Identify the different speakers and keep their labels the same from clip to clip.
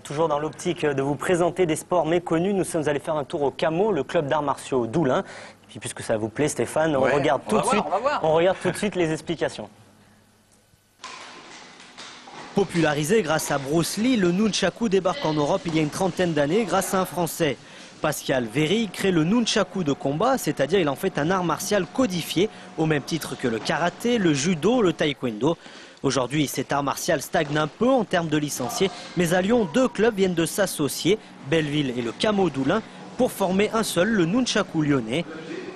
Speaker 1: Toujours dans l'optique de vous présenter des sports méconnus, nous sommes allés faire un tour au CAMO, le club d'arts martiaux d'Oulin. Et puis puisque ça vous plaît Stéphane, on regarde tout de suite les explications. Popularisé grâce à Bruce Lee, le nunchaku débarque en Europe il y a une trentaine d'années grâce à un Français. Pascal Véry crée le nunchaku de combat, c'est-à-dire il en fait un art martial codifié, au même titre que le karaté, le judo, le taekwondo. Aujourd'hui, cet art martial stagne un peu en termes de licenciés, mais à Lyon, deux clubs viennent de s'associer, Belleville et le CAMO d'Oulin, pour former un seul, le nunchaku lyonnais.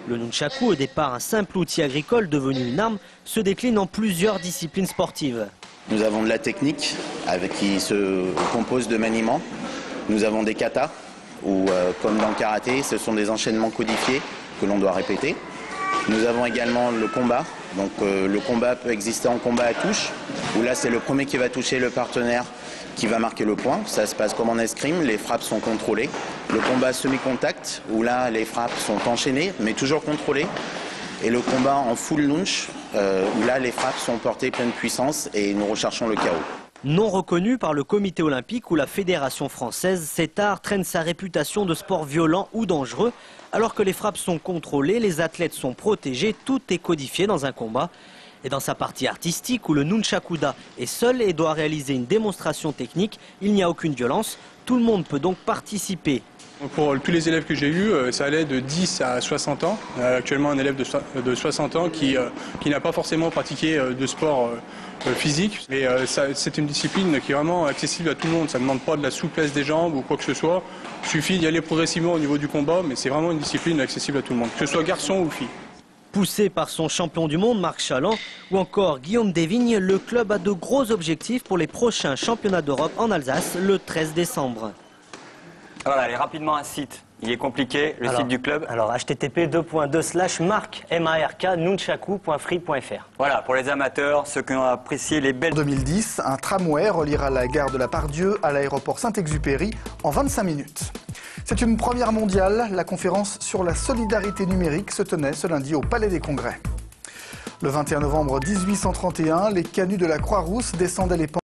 Speaker 1: Le nunchaku, au départ un simple outil agricole devenu une arme, se décline en plusieurs disciplines sportives.
Speaker 2: Nous avons de la technique qui se compose de maniements. Nous avons des katas, où comme dans le karaté, ce sont des enchaînements codifiés que l'on doit répéter. Nous avons également le combat. Donc le combat peut exister en combat à touche, où là c'est le premier qui va toucher le partenaire qui va marquer le point. Ça se passe comme en escrime, les frappes sont contrôlées. Le combat semi-contact, où là les frappes sont enchaînées, mais toujours contrôlées. Et le combat en full nunch, où là les frappes sont portées pleine puissance et nous recherchons le chaos.
Speaker 1: Non reconnu par le comité olympique ou la fédération française, cet art traîne sa réputation de sport violent ou dangereux. Alors que les frappes sont contrôlées, les athlètes sont protégés, tout est codifié dans un combat. Et dans sa partie artistique, où le nunchakuda est seul et doit réaliser une démonstration technique, il n'y a aucune violence. Tout le monde peut donc participer.
Speaker 3: Pour tous les élèves que j'ai eus, ça allait de 10 à 60 ans. Actuellement, un élève de 60 ans qui n'a pas forcément pratiqué de sport physique. Mais c'est une discipline qui est vraiment accessible à tout le monde. Ça ne demande pas de la souplesse des jambes ou quoi que ce soit. Il suffit d'y aller progressivement au niveau du combat, mais c'est vraiment une discipline accessible à tout le monde, que ce soit garçon ou fille.
Speaker 1: Poussé par son champion du monde, Marc Chaland, ou encore Guillaume Desvignes, le club a de gros objectifs pour les prochains championnats d'Europe en Alsace le 13 décembre.
Speaker 4: Voilà, allez rapidement un site. Il est compliqué, le site du club.
Speaker 1: Alors, http://marc-nunchaku.free.fr.
Speaker 4: Voilà, pour les amateurs, ceux qui ont apprécié les belles...
Speaker 5: En 2010, un tramway reliera la gare de la Part-Dieu à l'aéroport Saint-Exupéry en 25 minutes. C'est une première mondiale. La conférence sur la solidarité numérique se tenait ce lundi au Palais des Congrès. Le 21 novembre 1831, les canuts de la Croix-Rousse descendaient les pentes